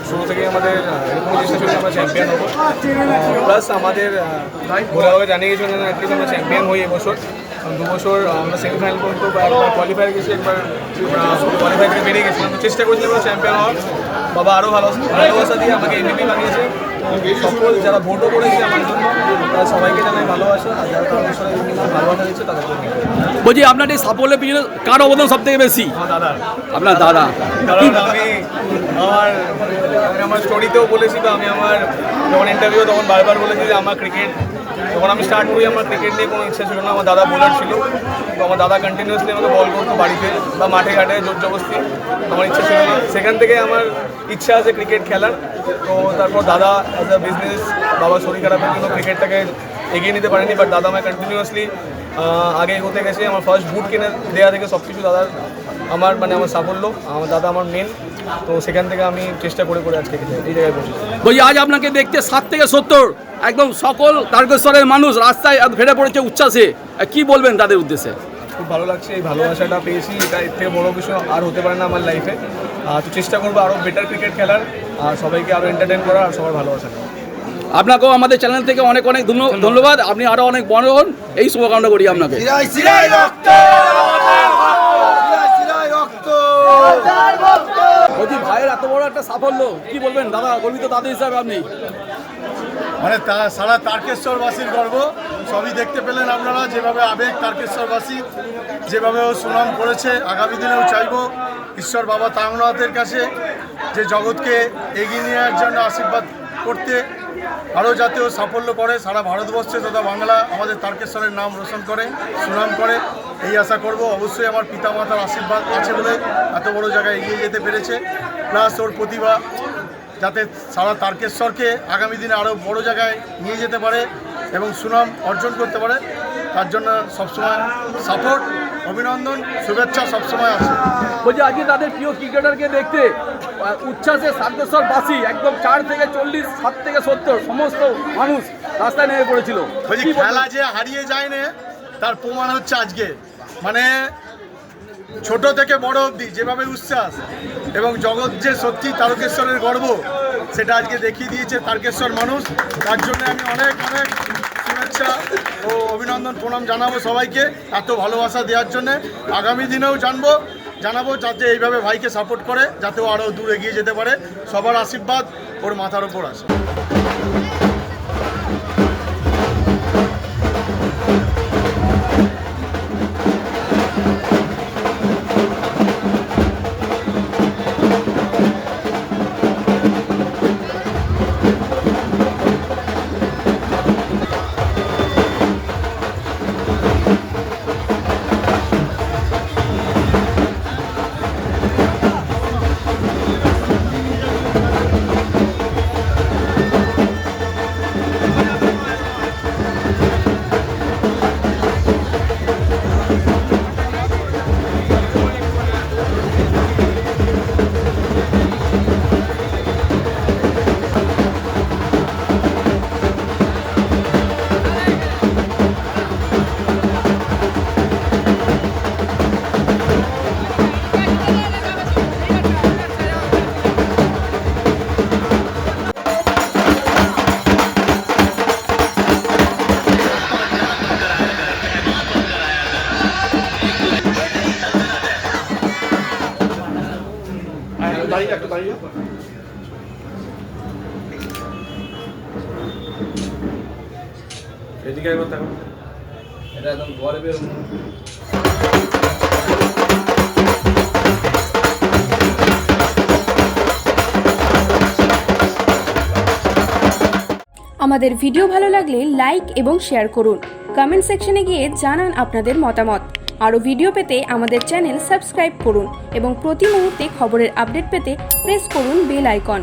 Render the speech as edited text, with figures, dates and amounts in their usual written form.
শুরু থেকে আমাদের এরকম চেষ্টা ছিল আমরা চ্যাম্পিয়ন হবো, প্লাস আমাদের ঘোরাভাবে জানিয়ে গেছিলেন অ্যাটলিস্ট আমরা চ্যাম্পিয়ন হই এবছর। 2 বছর আমরা সেমিফাইনাল পর্যন্ত একবার কোয়ালিফাই গেছি, একবার কোয়ালিফাই থেকে বেরিয়ে গেছিলাম। চেষ্টা করেছিলাম আমরা চ্যাম্পিয়ন হওয়ার। বাবা আরও ভালোবাসা দিয়ে আমাকে এমভিপি বানিয়েছে। সকল যারা ভোটও করেছে আমার জন্য তারা সবাইকে জানাই ভালোবাসা, আর যারা তাদের সাথে ভালোবাসা দিচ্ছে তাদের জন্য। বলছি আপনার এই সাফল্যের পিছনে কার অবদান সব থেকে বেশি? দাদা। আপনার দাদা। কারণ আমি আমার স্টোরিতেও বলেছি, বা আমি আমার যখন ইন্টারভিউ তখন বারবার বলেছি যে আমার ক্রিকেট যখন আমি স্টার্ট করি আমার ক্রিকেট নিয়ে কোনো ইচ্ছা ছিল না। আমার দাদা বোলার ছিল, তো আমার দাদা কন্টিনিউয়াসলি আমাকে বল করতো বাড়িতে বা মাঠে ঘাটে জোর জবস্তি। আমার ইচ্ছা ছিল না, সেখান থেকে আমার ইচ্ছা আছে ক্রিকেট খেলার। তো তারপর দাদা অ্যাজ আ বিজনেস, বাবা শরীর খারাপের জন্য ক্রিকেটটাকে এগিয়ে নিতে পারেনি, বাট দাদা আমায় কন্টিনিউয়াসলি আগে এগোতে গেছে। আমার ফার্স্ট বুট কিনে দেওয়া থেকে সব কিছু দাদার আমার আমার সাফল্য। আমার দাদা আমার মেন, তো সেখান থেকে আমি চেষ্টা করে আজকে এই জায়গায় পৌঁছেছি। বলছি আজ আপনাকে দেখতে 7 থেকে 70 একদম সকল তারকেশ্বরের মানুষ রাস্তায় ফেটে পড়েছে উচ্ছ্বাসে, কি বলবেন তাদের উদ্দেশ্যে? খুব ভালো লাগছে, এই ভালোবাসাটা পেয়েছি, এটা এর থেকে বড় কিছু আর হতে পারে না আমার লাইফে। তো চেষ্টা করবো আরও বেটার ক্রিকেট খেলার, আর সবাইকে আরও এন্টারটেন করার, আর সবার ভালোবাসা। আপনাকেও আমাদের চ্যানেল থেকে অনেক অনেক ধন্যবাদ। আপনি আরও অনেক বড় হন, এই শুভকামনা করি আপনাকে। বলছি ভাইয়ের এত বড় একটা সাফল্য, কি বলবেন দাদা? গর্বিত দাদা হিসাবে আপনি। মানে সারা তারকেশ্বরবাসীর গর্ব সবই দেখতে পেলেন আপনারা, যেভাবে আবেগ তারকেশ্বরবাসী যেভাবে ও সুনাম করেছে। আগামী দিনেও চাইব ঈশ্বর বাবা তাঙ্গনাথের কাছে যে জগৎকে এগিয়ে নেওয়ার জন্য আশীর্বাদ করতে, আরও যাতে ও সাফল্য করে, সারা ভারতবর্ষে তথা বাংলা আমাদের তারকেশ্বরের নাম রোশন করে, সুনাম করে, এই আশা করব। অবশ্যই আমার পিতামাতার আশীর্বাদ আছে বলে এত বড় জায়গায় এগিয়ে যেতে পেরেছে, প্লাস ওর প্রতিভা যাতে সারা তারকেশ্বরকে আগামী দিনে আরও বড় জায়গায় নিয়ে যেতে পারে এবং সুনাম অর্জন করতে পারে, তার জন্য সবসময় সাপোর্ট, অভিনন্দন, শুভেচ্ছা সবসময় আছে। বলছি আজকে তাদের প্রিয় ক্রিকেটারকে দেখতে উচ্ছ্বাসে তারকেশ্বরবাসী একদম 4 থেকে 40, 7 থেকে 70 সমস্ত মানুষ রাস্তায় নেমে পড়েছিল। বলছি খেলা যে হারিয়ে যায় না তার প্রমাণ হচ্ছে আজকে, মানে ছোট থেকে বড় অবধি যেভাবে উচ্ছ্বাস এবং জগৎ যে সত্যি তারকেশ্বরের গর্ব সেটা আজকে দেখিয়ে দিয়েছে তারকেশ্বর মানুষ। তার জন্য আমি অনেক অনেক শুভেচ্ছা ও অভিনন্দন প্রণাম জানাবো সবাইকে এত ভালোবাসা দেওয়ার জন্যে। আগামী দিনেও জানাবো যাতে এইভাবে ভাইকে সাপোর্ট করে, যাতে ও আরও দূর এগিয়ে যেতে পারে। সবার আশীর্বাদ ওর মাথার ওপর আসে। এদিকে একবার দেখো, এটা একদম গর্বের আমাদের ভিডিও ভালো লাগলে লাইক এবং শেয়ার করুন। কমেন্ট সেকশনে গিয়ে জানান আপনাদের মতামত। আরও ভিডিও পেতে আমাদের চ্যানেল সাবস্ক্রাইব করুন এবং প্রতি মুহূর্তে খবরের আপডেট পেতে প্রেস করুন বেল আইকন।